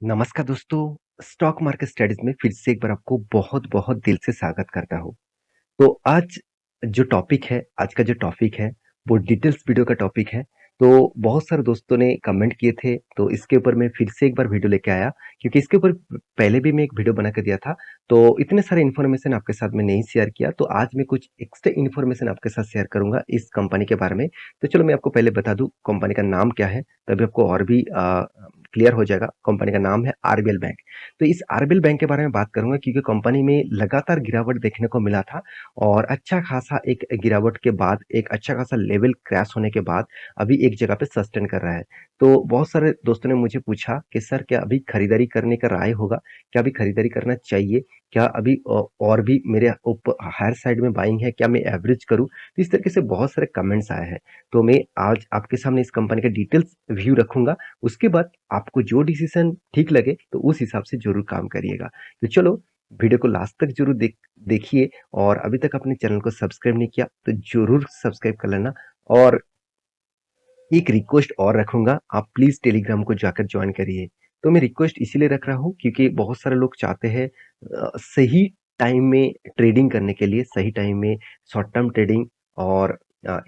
नमस्कार दोस्तों, stock market studies में फिर से एक बार आपको बहुत-बहुत दिल से स्वागत करता हूँ। तो आज का जो टॉपिक है, वो डिटेल्स वीडियो का टॉपिक है। तो बहुत सारे दोस्तों ने कमेंट किए थे, तो इसके ऊपर मैं फिर से एक बार वीडियो लेके आया, क्योंकि इसके ऊपर पहले भी मैं एक वीडियो बना के दिया था। तो इतने सारे इन्फॉर्मेशन आपके साथ मैं नहीं शेयर किया, तो आज मैं कुछ एक्स्ट्रा इन्फॉर्मेशन आपके साथ शेयर करूँगा इस कंपनी के बारे में। तो चलो मैं आपको पहले बता दूँ कंपनी का नाम क्या है, तभी आपको और भी क्लियर हो जाएगा। कंपनी का नाम है आरबीएल बैंक। तो इस आरबीएल बैंक के बारे में बात करूँगा, क्योंकि कंपनी में लगातार गिरावट देखने को मिला था। और अच्छा खासा एक गिरावट के बाद, एक अच्छा खासा लेवल क्रैश होने के बाद अभी एक जगह पे सस्टेन कर रहा है। तो बहुत सारे दोस्तों ने मुझे पूछा कि सर, क्या अभी खरीदारी करने का राय होगा? क्या अभी खरीदारी करना चाहिए? क्या अभी और भी मेरे ऊपर हायर साइड में बाइंग है? क्या मैं एवरेज करूँ? तो इस तरीके से बहुत सारे कमेंट्स आए हैं। तो मैं आज आपके सामने इस कंपनी का डिटेल्स व्यू रखूँगा। उसके बाद आपको जो डिसीज़न ठीक लगे, तो उस हिसाब से ज़रूर काम करिएगा। तो चलो, वीडियो को लास्ट तक ज़रूर देखिए। और अभी तक अपने चैनल को सब्सक्राइब नहीं किया तो जरूर सब्सक्राइब कर लेना। और एक रिक्वेस्ट और रखूंगा, आप प्लीज टेलीग्राम को जाकर ज्वाइन करिए। तो मैं रिक्वेस्ट इसीलिए रख रहा हूँ क्योंकि बहुत सारे लोग चाहते हैं सही टाइम में ट्रेडिंग करने के लिए, सही टाइम में शॉर्ट टर्म ट्रेडिंग और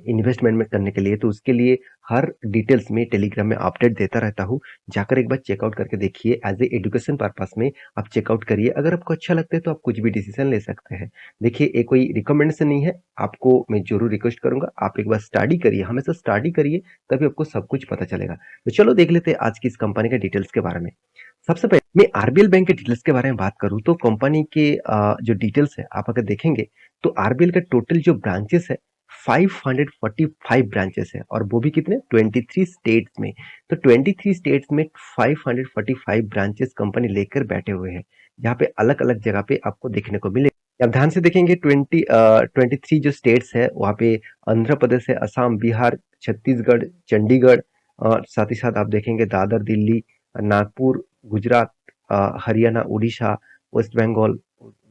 इन्वेस्टमेंट में करने के लिए। तो उसके लिए हर डिटेल्स में टेलीग्राम में अपडेट देता रहता हूँ। जाकर एक बार चेकआउट करके देखिए, एज ए एजुकेशन पर्पस में आप चेकआउट करिए। अगर आपको अच्छा लगता है तो आप कुछ भी डिसीजन ले सकते हैं। देखिए, ये कोई रिकमेंडेशन नहीं है, आपको मैं जरूर रिक्वेस्ट करूंगा, आप एक बार स्टडी करिए, हमेशा स्टडी करिए, तभी आपको सब कुछ पता चलेगा। तो चलो देख लेते हैं आज की इस कंपनी के डिटेल्स के बारे में। सबसे पहले मैं आरबीएल बैंक के डिटेल्स के बारे में बात करूं, तो कंपनी के जो डिटेल्स है आप अगर देखेंगे, तो आरबीएल का टोटल जो ब्रांचेस है 545 ब्रांचेस है, और वो भी कितने 23 स्टेट्स में। तो 23 स्टेट्स में 545 ब्रांचेस कंपनी लेकर बैठे हुए हैं, जहाँ पे अलग अलग जगह पे आपको देखने को मिले। आप ध्यान से देखेंगे, 23 जो स्टेट्स है वहाँ पे आंध्र प्रदेश है, असम, बिहार, छत्तीसगढ़, चंडीगढ़, और साथ ही साथ आप देखेंगे दादर, दिल्ली, नागपुर, गुजरात, हरियाणा, उड़ीसा, वेस्ट बंगाल,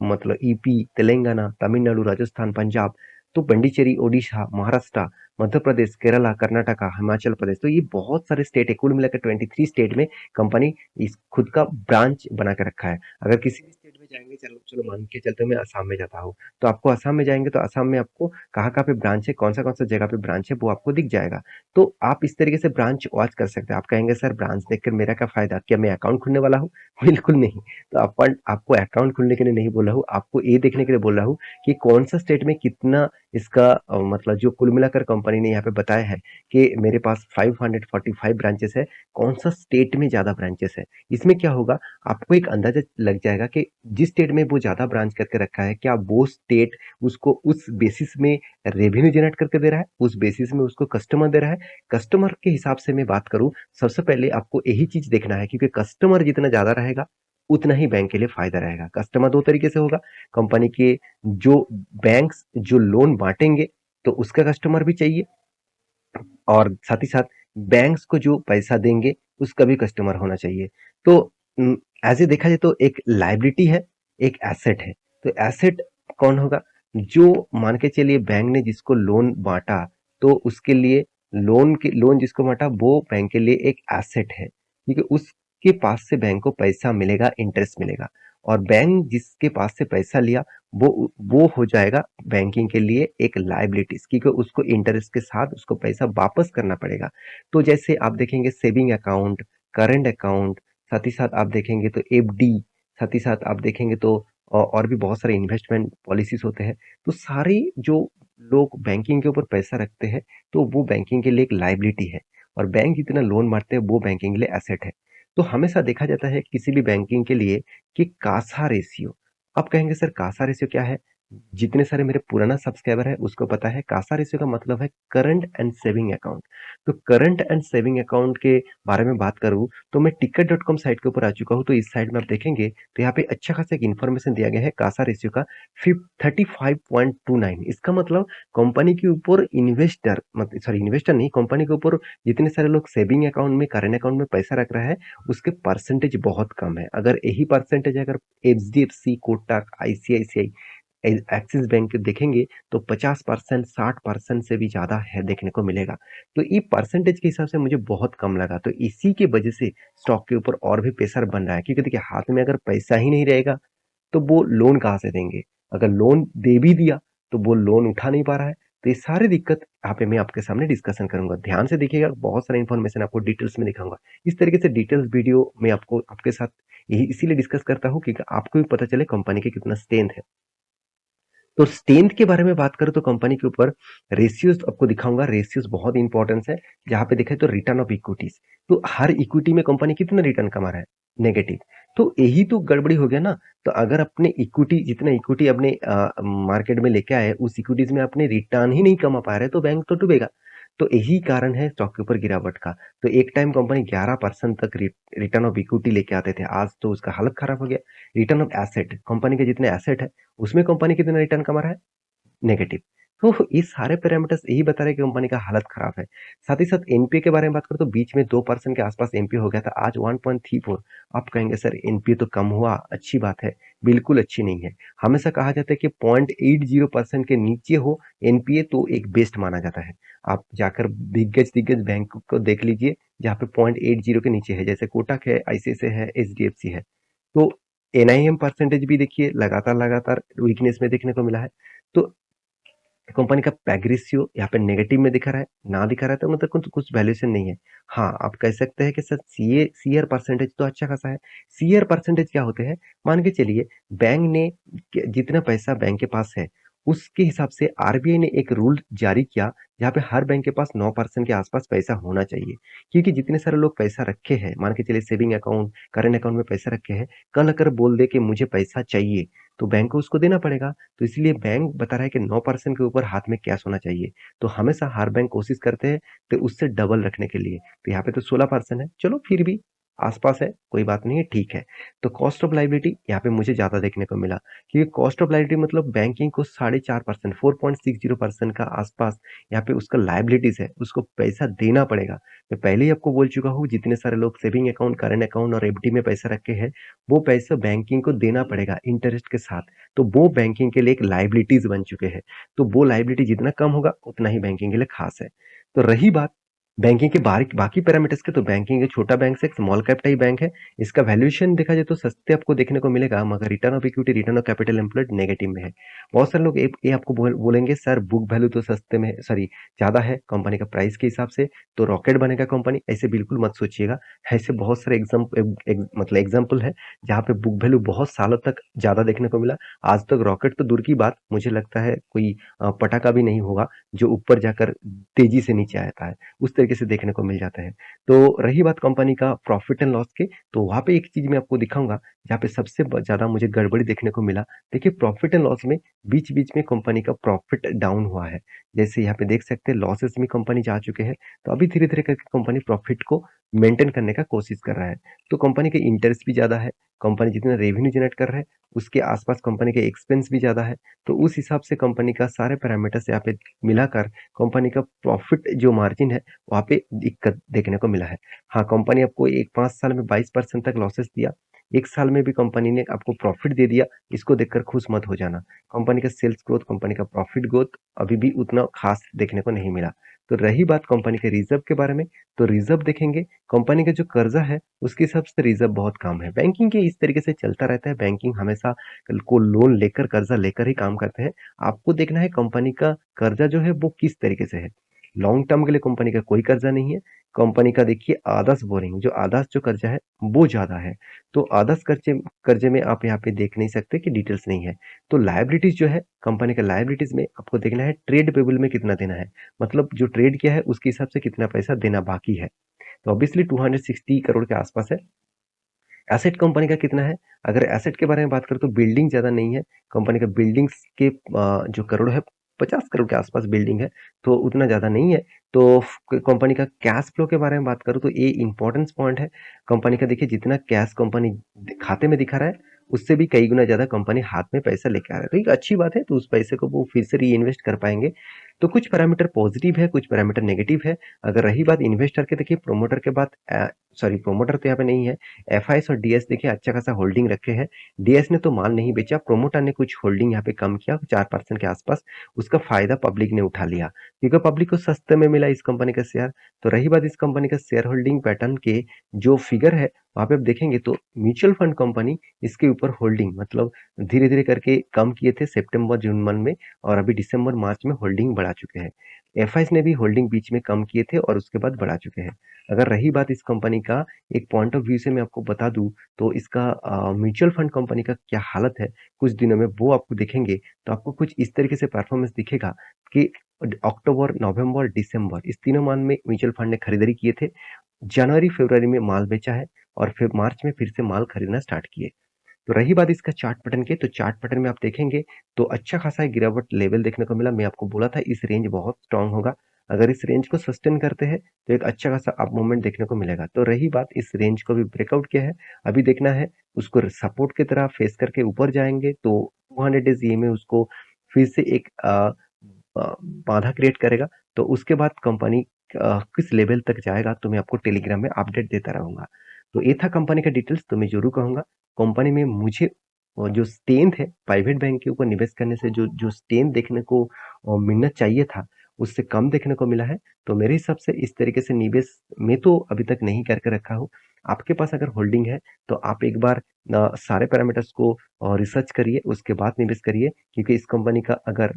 मतलब ईपी, तेलंगाना, तमिलनाडु, राजस्थान, पंजाब, तो पंडिचेरी, ओडिशा, महाराष्ट्र, मध्य प्रदेश, केरला, कर्नाटका, हिमाचल प्रदेश। तो ये बहुत सारे स्टेट है, कुल मिलाकर 23 स्टेट में कंपनी इस खुद का ब्रांच बना के रखा है। अगर किसी भी स्टेट में जाएंगे, चलो चलो मान के चलते मैं असम में जाता हूँ, तो आपको असम में जाएंगे तो असम में आपको कहाँ कहाँ पे ब्रांच है, कौन सा जगह पे ब्रांच है, वो आपको दिख जाएगा। तो आप इस तरीके से ब्रांच वॉच कर सकते हैं। आप कहेंगे सर, ब्रांच देखकर मेरा क्या फायदा, क्या मैं अकाउंट खोलने वाला हूँ? बिल्कुल नहीं। तो आपको अकाउंट खोलने के लिए नहीं बोल रहा हूँ, आपको ये देखने के लिए बोल रहा हूँ कि कौन सा स्टेट में कितना इसका मतलब जो कुल मिलाकर कंपनी ने यहाँ पे बताया है कि मेरे पास 545 ब्रांचेस है, कौन सा स्टेट में ज्यादा ब्रांचेस है। इसमें क्या होगा, आपको एक अंदाजा लग जाएगा कि जिस स्टेट में वो ज्यादा ब्रांच करके रखा है, क्या वो स्टेट उसको उस बेसिस में रेवेन्यू जनरेट करके दे रहा है, उस बेसिस में उसको कस्टमर दे रहा है। कस्टमर के हिसाब से मैं बात करूं, सबसे पहले आपको यही चीज देखना है, क्योंकि कस्टमर जितना ज्यादा रहेगा उतना ही बैंक के लिए फायदा रहेगा। कस्टमर दो तरीके से होगा, कंपनी के जो बैंक्स जो लोन बांटेंगे, तो उसका कस्टमर भी चाहिए, और साथ ही साथ बैंक्स को जो पैसा देंगे उसका भी कस्टमर होना चाहिए। तो ऐसे देखा जाए तो एक लाइबिलिटी है, एक एसेट है। तो एसेट कौन होगा? जो मान के चलिए बैंक ने जिसको लोन बांटा, तो उसके लिए लोन जिसको बांटा वो बैंक के लिए एक एसेट है, क्योंकि उसके पास से बैंक को पैसा मिलेगा, इंटरेस्ट मिलेगा। और बैंक जिसके पास से पैसा लिया, वो हो जाएगा बैंकिंग के लिए एक लाइबिलिटीज, क्योंकि उसको इंटरेस्ट के साथ उसको पैसा वापस करना पड़ेगा। तो जैसे आप देखेंगे सेविंग अकाउंट, करंट अकाउंट, साथ ही साथ आप देखेंगे तो एफडी, साथ ही साथ आप देखेंगे तो और भी बहुत सारे इन्वेस्टमेंट पॉलिसीज होते हैं। तो सारी जो लोग बैंकिंग के ऊपर पैसा रखते हैं, तो वो बैंकिंग के लिए एक लाइबिलिटी है। और बैंक जितना लोन मारते हैं वो बैंकिंग के लिए एसेट है। तो हमेशा देखा जाता है किसी भी बैंकिंग के लिए कि कासा रेशियो। आप कहेंगे सर, कासा रेशियो क्या है? जितने सारे मेरे पुराना सब्सक्राइबर है उसको पता है, कासा रेशियो का मतलब है करंट एंड सेविंग अकाउंट। तो करंट एंड सेविंग अकाउंट के बारे में बात करूं, तो मैं टिकट डॉट कॉम साइट के ऊपर आ चुका हूं। तो इस साइट में आप देखेंगे तो यहाँ पे अच्छा खासा एक इन्फॉर्मेशन दिया गया है कासा रेशियो का 35.29। इसका मतलब कंपनी के ऊपर इन्वेस्टर, मतलब सॉरी इन्वेस्टर नहीं, कंपनी के ऊपर जितने सारे लोग सेविंग अकाउंट में, करंट अकाउंट में पैसा रख रहा है, उसके परसेंटेज बहुत कम है। अगर यही परसेंटेज अगर H D F C, Kotak, ICICI Axis bank देखेंगे तो 50%, 60% से भी ज़्यादा है देखने को मिलेगा। तो ये परसेंटेज के हिसाब से मुझे बहुत कम लगा, तो इसी की वजह से स्टॉक के ऊपर और भी प्रेशर बन रहा है, क्योंकि देखिए हाथ में अगर पैसा ही नहीं रहेगा तो वो लोन कहाँ से देंगे? अगर लोन दे भी दिया तो वो लोन उठा नहीं पा रहा है। तो ये सारी दिक्कत यहाँ पे मैं आपके सामने डिस्कशन करूंगा। ध्यान से देखिएगा, बहुत सारा इन्फॉर्मेशन आपको डिटेल्स में दिखाऊंगा। इस तरीके से डिटेल्स वीडियो मैं आपको आपके साथ यही इसीलिए डिस्कस करता हूँ कि आपको भी पता चले कंपनी की कितना स्ट्रेंथ है। तो स्ट्रेंथ के बारे में बात करें तो कंपनी के ऊपर रेशियोज आपको दिखाऊंगा। रेशियोज बहुत इंपॉर्टेंस है। जहां पे देखें तो रिटर्न ऑफ इक्विटीज, तो हर इक्विटी में कंपनी कितना रिटर्न कमा रहा है? नेगेटिव। तो यही तो गड़बड़ी हो गया ना। तो अगर अपने इक्विटी जितना इक्विटी अपने मार्केट में लेके आए, उस इक्विटीज में अपने रिटर्न ही नहीं कमा पा रहे, तो बैंक तो डूबेगा। तो यही कारण है स्टॉक के ऊपर गिरावट का। तो एक टाइम कंपनी 11% तक रिटर्न ऑफ इक्विटी लेके आते थे, आज तो उसका हालत खराब हो गया। रिटर्न ऑफ एसेट, कंपनी के जितने एसेट है उसमें कंपनी कितना रिटर्न कमा रहा है? नेगेटिव। तो ये सारे पैरामीटर्स यही बता रहे हैं कि कंपनी का हालत खराब है। साथ ही साथ एनपीए के बारे में बात करें तो बीच में 2% के आसपास एनपीए हो गया था, आज 1.34। आप कहेंगे सर एनपीए तो कम हुआ, अच्छी बात है। बिल्कुल अच्छी नहीं है। हमेशा कहा जाता है कि 0.80% के नीचे हो एनपीए तो एक बेस्ट माना जाता है। आप जाकर दिग्गज दिग्गज बैंक को देख लीजिए जहाँ पे 0.80 के नीचे है, जैसे कोटक है, आईसीआईसीआई है, एचडीएफसी है। तो एनआईएम परसेंटेज भी देखिए लगातार लगातार वीकनेस में देखने को मिला है। तो कंपनी का पैग रेशियो यहाँ पे नेगेटिव में दिखा रहा है, ना दिखा रहा है तो मतलब कुछ वैल्यूएशन नहीं है। हाँ, आप कह सकते हैं कि सर सीआर परसेंटेज तो अच्छा खासा है। सीआर परसेंटेज क्या होते हैं? मान के चलिए बैंक ने जितना पैसा बैंक के पास है उसके हिसाब से आरबीआई ने एक रूल जारी किया जहाँ पे हर बैंक के पास 9% के आसपास पैसा होना चाहिए। क्योंकि जितने सारे लोग पैसा रखे हैं, मान के चलिए सेविंग अकाउंट, करंट अकाउंट में पैसा रखे हैं, कल अगर बोल दे कि मुझे पैसा चाहिए तो बैंक को उसको देना पड़ेगा। तो इसलिए बैंक बता रहा है कि 9% के ऊपर हाथ में कैश होना चाहिए। तो हमेशा हर बैंक कोशिश करते हैं तो उससे डबल रखने के लिए। तो यहाँ पे तो 16% है, चलो फिर भी आसपास है, कोई बात नहीं है, ठीक है। तो कॉस्ट ऑफ लाइबिलिटी यहाँ पे मुझे ज्यादा देखने को मिला, क्योंकि कॉस्ट ऑफ लाइबिलिटी मतलब बैंकिंग को 4.5%, 4.60% का आसपास यहाँ पे उसका लाइबिलिटीज है, उसको पैसा देना पड़ेगा। मैं पहले ही आपको बोल चुका हूँ, जितने सारे लोग सेविंग अकाउंट, करंट अकाउंट और एफडी में पैसा रखे हैं, वो पैसा बैंकिंग को देना पड़ेगा इंटरेस्ट के साथ। तो वो बैंकिंग के लिए एक लाइबिलिटीज बन चुके हैं। तो वो लाइबिलिटी जितना कम होगा उतना ही बैंकिंग के लिए खास है। तो रही बात बैंकिंग के बाकी बाकी पैरामीटर्स के, तो बैंकिंग एक छोटा बैंक से एक स्मॉल कैप टाइप बैंक है। इसका वैल्यूएशन देखा जाए तो सस्ते आपको देखने को मिलेगा, मगर return of equity, return of capital employed negative में है। बहुत सारे लोग ये आपको बोलेंगे सर बुक वैल्यू तो सस्ते में, सॉरी, ज्यादा है कंपनी का प्राइस के हिसाब से, तो रॉकेट बनेगा कंपनी। ऐसे बिल्कुल मत सोचिएगा। ऐसे बहुत सारे मतलब एग्जाम्पल है जहाँ पे बुक वैल्यू बहुत सालों तक ज्यादा देखने को मिला। आज तक रॉकेट तो दूर की बात, मुझे लगता है कोई पटाखा भी नहीं होगा जो ऊपर जाकर तेजी से नीचे आता है, उस तरीके से देखने को मिल जाता है। तो रही बात कंपनी का प्रॉफिट एंड लॉस की, तो वहां पे एक चीज मैं आपको दिखाऊंगा जहाँ पे सबसे ज्यादा मुझे गड़बड़ी देखने को मिला। देखिए प्रॉफिट एंड लॉस में बीच बीच में कंपनी का प्रॉफिट डाउन हुआ है। जैसे यहाँ पे देख सकते हैं लॉसेस में कंपनी जा चुके हैं, तो अभी धीरे धीरे करके कंपनी प्रॉफिट को मेंटेन करने का कोशिश कर रहा है। तो कंपनी के इंटरेस्ट भी ज्यादा है, कंपनी जितना रेवेन्यू जनरेट कर रहा है उसके आसपास कंपनी के एक्सपेंस भी ज्यादा है। तो उस हिसाब से कंपनी का सारे पैरामीटर्स यहाँ पे मिलाकर कंपनी का प्रॉफिट जो मार्जिन है वहाँ पे दिक्कत देखने को मिला है। हाँ, कंपनी आपको एक 5 साल में 22% तक लॉसेस दिया, एक साल में भी कंपनी ने आपको प्रॉफिट दे दिया, इसको देखकर खुश मत हो जाना। कंपनी का सेल्स ग्रोथ, कंपनी का प्रॉफिट ग्रोथ अभी भी उतना खास देखने को नहीं मिला। तो रही बात कंपनी के रिजर्व के बारे में, तो रिजर्व देखेंगे कंपनी का जो कर्जा है उसके हिसाब से रिजर्व बहुत कम है। बैंकिंग के इस तरीके से चलता रहता है, बैंकिंग हमेशा को लोन लेकर, कर्जा लेकर ही काम करते हैं। आपको देखना है कंपनी का कर्जा जो है वो किस तरीके से है। लॉन्ग टर्म के लिए कंपनी का कोई कर्जा नहीं है। कंपनी का देखिए आदर्श बोरिंग, जो आदर्श जो कर्जा है वो ज्यादा है। तो आदर्श कर्जे कर्जे में आप यहाँ पे देख नहीं सकते कि डिटेल्स नहीं है। तो लायबिलिटीज जो है कंपनी के, लायबिलिटीज में आपको देखना है ट्रेड पेबल में कितना देना है, मतलब जो ट्रेड किया है उसके हिसाब से कितना पैसा देना बाकी है। तो ऑब्वियसली 260 करोड़ के आसपास है। एसेट कंपनी का कितना है? अगर एसेट के बारे में बात करें तो बिल्डिंग ज्यादा नहीं है। कंपनी का बिल्डिंग्स के जो करोड़ है, 50 करोड़ के आसपास बिल्डिंग है, तो उतना ज्यादा नहीं है। तो कंपनी का कैश फ्लो के बारे में बात करूँ तो ये इंपॉर्टेंस पॉइंट है। कंपनी का देखिए जितना कैश कंपनी खाते में दिखा रहा है उससे भी कई गुना ज्यादा कंपनी हाथ में पैसा लेके आ रहा है, तो एक अच्छी बात है। तो उस पैसे को वो फिर से री इन्वेस्ट कर पाएंगे। तो कुछ पैरामीटर पॉजिटिव है, कुछ पैरामीटर नेगेटिव है। अगर रही बात इन्वेस्टर के, देखिए प्रोमोटर के बाद सॉरी प्रोमोटर तो यहाँ पे नहीं है, एफआईएस और डीएस देखिए अच्छा खासा होल्डिंग रखे हैं। डीएस ने तो माल नहीं बेचा, प्रोमोटर ने कुछ होल्डिंग यहाँ पे कम किया 4% के आसपास। उसका फायदा पब्लिक ने उठा लिया क्योंकि पब्लिक को सस्ते में मिला इस कंपनी का शेयर। तो रही बात इस कंपनी का शेयर होल्डिंग पैटर्न के जो फिगर है, वहां पे आप देखेंगे तो म्यूचुअल फंड कंपनी इसके ऊपर होल्डिंग मतलब धीरे धीरे करके कम किए थे सितंबर जून मंथ में, और अभी दिसंबर मार्च में होल्डिंग बढ़ा चुके हैं। एफआईएस ने भी होल्डिंग बीच में कम किए थे और उसके बाद बढ़ा चुके हैं। अगर रही बात इस कंपनी का एक पॉइंट ऑफ व्यू से मैं आपको बता दूं, तो इसका म्यूचुअल फंड कंपनी का क्या हालत है कुछ दिनों में वो आपको देखेंगे, तो आपको कुछ इस तरीके से परफॉर्मेंस दिखेगा कि अक्टूबर, नवंबर, दिसंबर इस तीनों मंथ में म्यूचुअल फंड ने खरीदारी किए थे। जनवरी, फरवरी में माल बेचा है और फिर मार्च में फिर से माल खरीदना स्टार्ट किए। तो रही बात इसका चार्ट पैटर्न की, तो चार्ट पैटर्न में आप देखेंगे तो अच्छा खासा एक गिरावट लेवल देखने को मिला। मैं आपको बोला था इस रेंज बहुत स्ट्रांग होगा। अगर इस रेंज को सस्टेन करते हैं तो एक अच्छा खासा अप मूवमेंट देखने को मिलेगा। तो रही बात इस रेंज को भी ब्रेकआउट किया है, अभी देखना है उसको सपोर्ट की तरह फेस करके ऊपर जाएंगे तो 200 डेज ई में उसको फिर से एक बाधा क्रिएट करेगा। तो उसके बाद कंपनी किस लेवल तक जाएगा तो मैं आपको टेलीग्राम में अपडेट देता रहूंगा। तो ये था कंपनी का डिटेल्स। तो मैं जरूर कहूंगा कंपनी में मुझे जो स्ट्रेंथ है प्राइवेट बैंक के ऊपर निवेश करने से जो जो स्ट्रेंथ देखने को मिलना चाहिए था उससे कम देखने को मिला है। तो मेरे हिसाब से इस तरीके से निवेश मैं तो अभी तक नहीं करके रखा हूँ। आपके पास अगर होल्डिंग है तो आप एक बार सारे पैरामीटर्स को रिसर्च करिए, उसके बाद निवेश करिए, क्योंकि इस कंपनी का अगर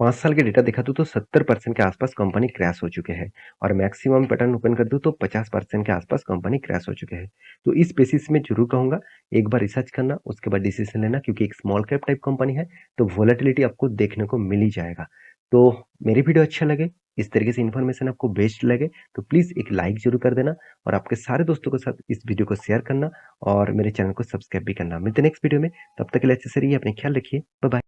5 साल के डेटा देखा तो 70% के आसपास कंपनी क्रैश हो चुके हैं, और मैक्सिमम पैटर्न ओपन कर दूं तो 50% के आसपास कंपनी क्रैश हो चुके हैं। तो इस बेसिस में जरूर कहूंगा एक बार रिसर्च करना, उसके बाद डिसीजन लेना, क्योंकि एक स्मॉल कैप टाइप कंपनी है तो वोलेटिलिटी आपको देखने को मिल ही जाएगा। तो मेरी वीडियो अच्छा लगे, इस तरीके से इन्फॉर्मेशन आपको बेस्ट लगे तो प्लीज एक लाइक जरूर कर देना, और आपके सारे दोस्तों के साथ इस वीडियो को शेयर करना, और मेरे चैनल को सब्सक्राइब भी करना। मिलते हैं नेक्स्ट वीडियो में, तब तक के लिए अच्छे से रहिए, अपने ख्याल रखिए, बाय बाय।